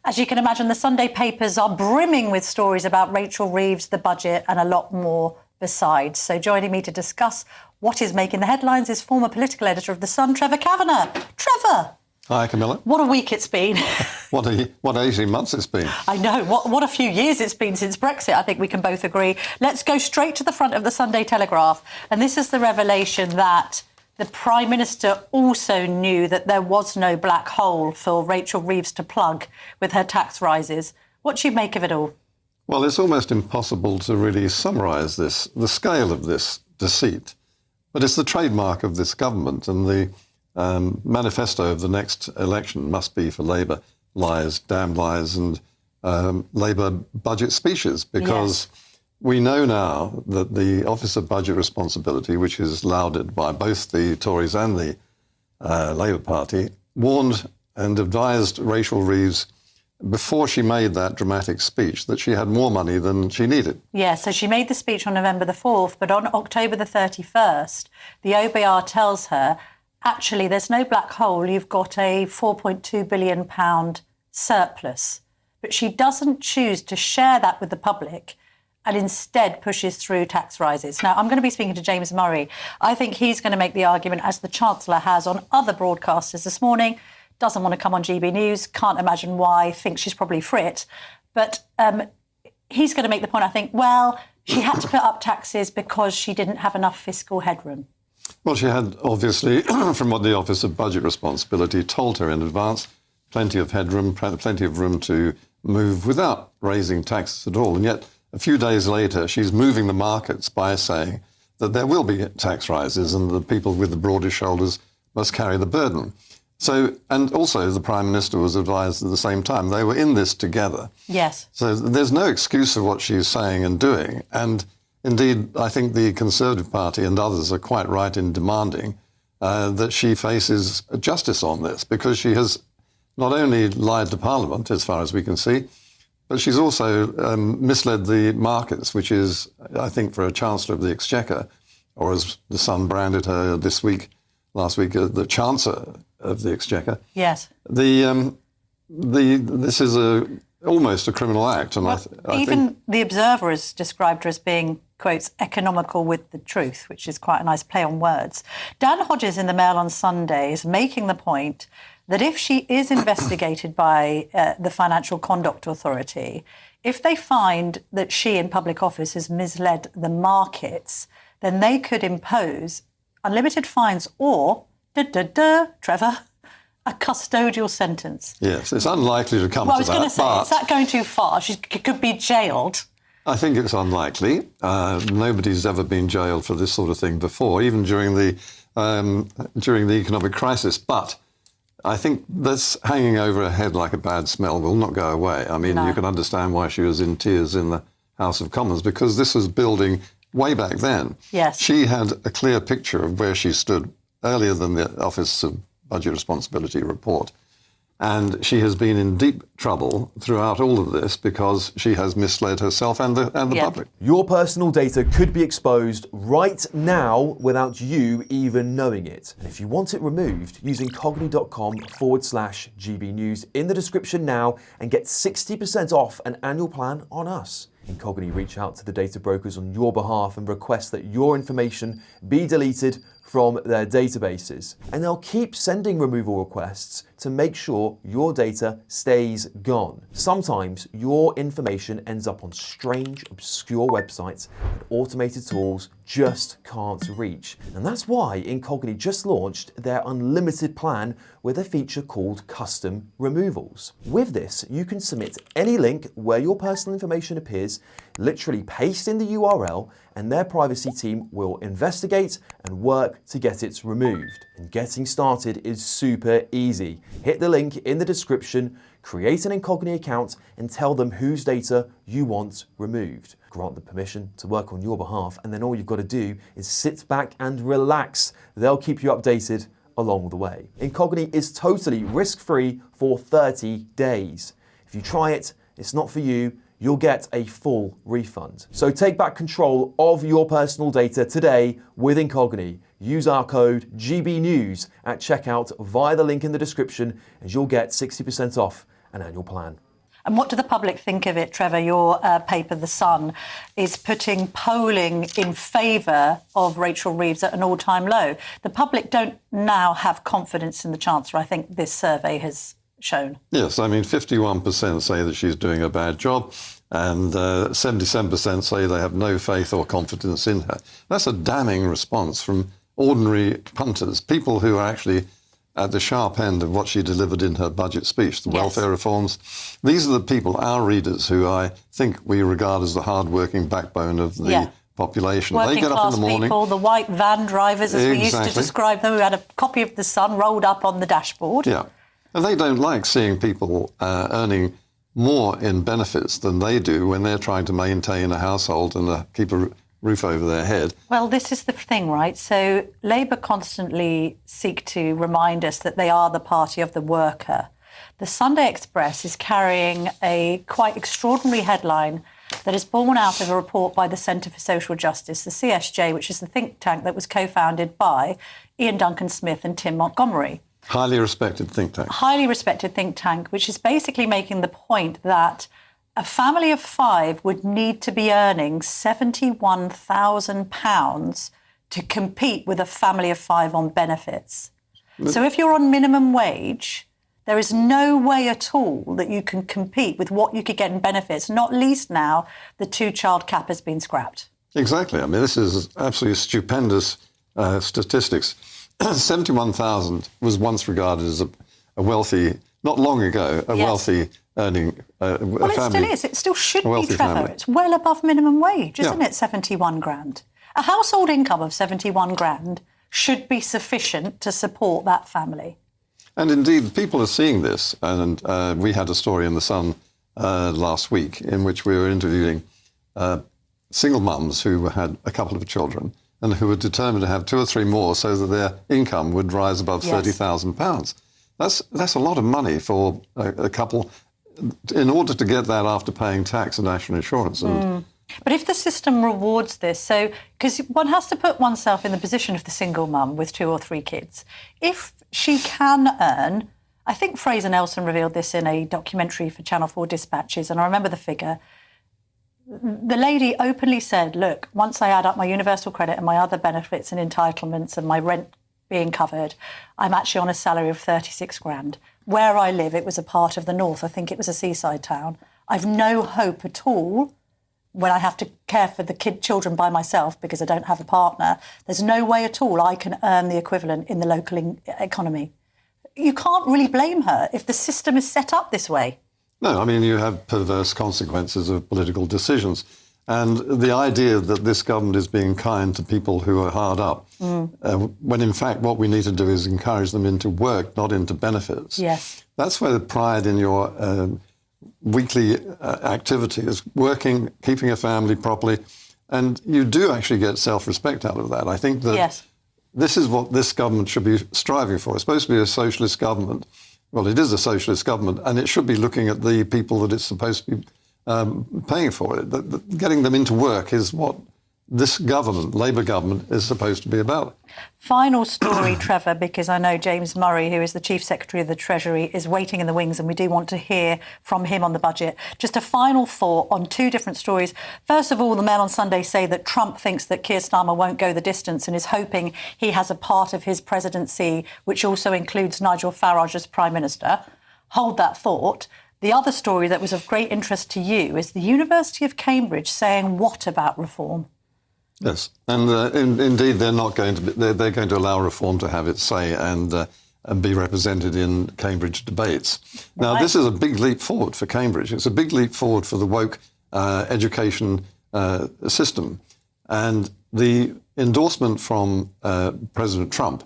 As you can imagine, the Sunday papers are brimming with stories about Rachel Reeves, the budget, and a lot more besides. So joining me to discuss what is making the headlines is former political editor of The Sun, Trevor Kavanagh. Trevor! Hi, Camilla. What a week it's been. What 18 months it's been. I know. What a few years it's been since Brexit, I think we can both agree. Let's go straight to the front of the Sunday Telegraph. And this is the revelation that the Prime Minister also knew that there was no black hole for Rachel Reeves to plug with her tax rises. What do you make of it all? Well, it's almost impossible to really summarise the scale of this deceit. But it's the trademark of this government, and the manifesto of the next election must be for Labour lies, damn lies, and Labour budget speeches, because we know now that the Office of Budget Responsibility, which is lauded by both the Tories and the Labour Party, warned and advised Rachel Reeves before she made that dramatic speech that she had more money than she needed. Yeah, so she made the speech on November the 4th, but on October the 31st, the OBR tells her, actually, there's no black hole, you've got a £4.2 billion surplus. But she doesn't choose to share that with the public and instead pushes through tax rises. Now, I'm going to be speaking to James Murray. I think he's going to make the argument, as the Chancellor has on other broadcasters this morning, doesn't want to come on GB News, can't imagine why, thinks she's probably fit. But he's going to make the point, I think, well, she had to put up taxes because she didn't have enough fiscal headroom. Well, she had, obviously, from what the Office of Budget Responsibility told her in advance, plenty of headroom, plenty of room to move without raising taxes at all. And yet, a few days later, she's moving the markets by saying that there will be tax rises and the people with the broadest shoulders must carry the burden. So, and also the Prime Minister was advised at the same time. They were in this together. Yes. So there's no excuse for what she's saying and doing. And indeed, I think the Conservative Party and others are quite right in demanding that she faces justice on this, because she has not only lied to Parliament, as far as we can see, but she's also misled the markets, which is, I think, for a Chancellor of the Exchequer, or as the Sun branded her last week, the Chancellor of the Exchequer. Yes. This is almost a criminal act. And I think the Observer has described her as being, quotes, economical with the truth, which is quite a nice play on words. Dan Hodges in the Mail on Sunday is making the point that if she is investigated by the Financial Conduct Authority, if they find that she in public office has misled the markets, then they could impose unlimited fines or, Trevor, a custodial sentence. Yes, it's unlikely to come to that. Well, I was going to say, is that going too far? She could be jailed. I think it's unlikely. Nobody's ever been jailed for this sort of thing before, even during the economic crisis. But I think this hanging over her head like a bad smell will not go away. I mean, You can understand why she was in tears in the House of Commons, because this was building way back then. Yes. She had a clear picture of where she stood earlier than the Office of Budget Responsibility report. And she has been in deep trouble throughout all of this because she has misled herself and the public. Your personal data could be exposed right now without you even knowing it. And if you want it removed, use incogni.com/GB News in the description now and get 60% off an annual plan on us. Incogni reach out to the data brokers on your behalf and request that your information be deleted from their databases. And they'll keep sending removal requests to make sure your data stays gone. Sometimes your information ends up on strange, obscure websites that automated tools just can't reach. And that's why Incogni just launched their unlimited plan with a feature called Custom Removals. With this, you can submit any link where your personal information appears, literally paste in the URL, and their privacy team will investigate and work to get it removed. And getting started is super easy. Hit the link in the description, create an Incogni account, and tell them whose data you want removed. Grant them permission to work on your behalf, and then all you've got to do is sit back and relax. They'll keep you updated along the way. Incogni is totally risk-free for 30 days. If you try it, it's not for you, you'll get a full refund. So take back control of your personal data today with Incogni. Use our code GBNews at checkout via the link in the description, and you'll get 60% off an annual plan. And what do the public think of it, Trevor? Your paper, The Sun, is putting polling in favour of Rachel Reeves at an all-time low. The public don't now have confidence in the Chancellor, I think this survey has shown. Yes, I mean, 51% say that she's doing a bad job, and 77% say they have no faith or confidence in her. That's a damning response from ordinary punters, people who are actually at the sharp end of what she delivered in her budget speech, the welfare reforms. These are the people, our readers, who I think we regard as the hard-working backbone of the population. Working they get up in the morning. People, the white van drivers, as we used to describe them, who had a copy of The Sun rolled up on the dashboard. Yeah. And they don't like seeing people earning more in benefits than they do when they're trying to maintain a household and keep a roof over their head. Well, this is the thing, right? So Labour constantly seek to remind us that they are the party of the worker. The Sunday Express is carrying a quite extraordinary headline that is born out of a report by the Centre for Social Justice, the CSJ, which is the think tank that was co-founded by Ian Duncan Smith and Tim Montgomery. Highly respected think tank. Highly respected think tank, which is basically making the point that a family of 5 would need to be earning £71,000 to compete with a family of 5 on benefits. So if you're on minimum wage, there is no way at all that you can compete with what you could get in benefits, not least now the 2-child cap has been scrapped. Exactly. I mean, this is absolutely stupendous statistics. 71,000 was once regarded as a wealthy, not long ago, wealthy earning well, family. It still is. It still should be, Trevor. Family. It's well above minimum wage, isn't it? 71 grand. A household income of 71 grand should be sufficient to support that family. And indeed, people are seeing this. And we had a story in The Sun last week in which we were interviewing single mums who had a couple of children and who were determined to have 2 or 3 more so that their income would rise above £30,000. That's a lot of money for a couple in order to get that after paying tax and national insurance. And But if the system rewards this, so because one has to put oneself in the position of the single mum with 2 or 3 kids, if she can earn, I think Fraser Nelson revealed this in a documentary for Channel 4 Dispatches, and I remember the figure. The lady openly said, look, once I add up my universal credit and my other benefits and entitlements and my rent being covered, I'm actually on a salary of 36 grand. Where I live, it was a part of the north. I think it was a seaside town. I've no hope at all when I have to care for the children by myself because I don't have a partner. There's no way at all I can earn the equivalent in the local economy. You can't really blame her if the system is set up this way. No, I mean, you have perverse consequences of political decisions. And the idea that this government is being kind to people who are hard up, when in fact what we need to do is encourage them into work, not into benefits. Yes. That's where the pride in your weekly activity is working, keeping a family properly. And you do actually get self-respect out of that. I think that this is what this government should be striving for. It's supposed to be a socialist government. Well, it is a socialist government, and it should be looking at the people that it's supposed to be paying for it. Getting them into work is what this government, Labour government, is supposed to be about. Final story, Trevor, because I know James Murray, who is the Chief Secretary of the Treasury, is waiting in the wings and we do want to hear from him on the budget. Just a final thought on 2 different stories. First of all, the Mail on Sunday say that Trump thinks that Keir Starmer won't go the distance and is hoping he has a part of his presidency, which also includes Nigel Farage as Prime Minister. Hold that thought. The other story that was of great interest to you is the University of Cambridge saying what about reform? Yes, and indeed they're not going to be, they're going to allow reform to have its say and be represented in Cambridge debates. Now, this is a big leap forward for Cambridge. It's a big leap forward for the woke education system. And the endorsement from President Trump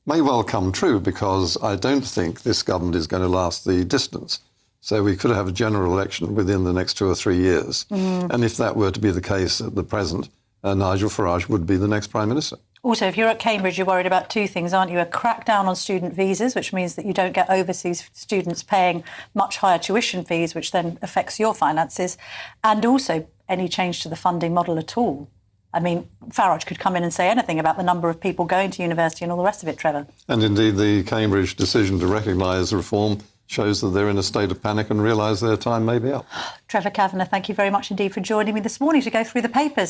may well come true because I don't think this government is going to last the distance. So we could have a general election within the next 2 or 3 years. And if that were to be the case at the present, Nigel Farage would be the next Prime Minister. Also, if you're at Cambridge, you're worried about 2 things, aren't you? A crackdown on student visas, which means that you don't get overseas students paying much higher tuition fees, which then affects your finances, and also any change to the funding model at all. I mean, Farage could come in and say anything about the number of people going to university and all the rest of it, Trevor. And indeed, the Cambridge decision to recognise reform shows that they're in a state of panic and realise their time may be up. Trevor Kavanagh, thank you very much indeed for joining me this morning to go through the papers.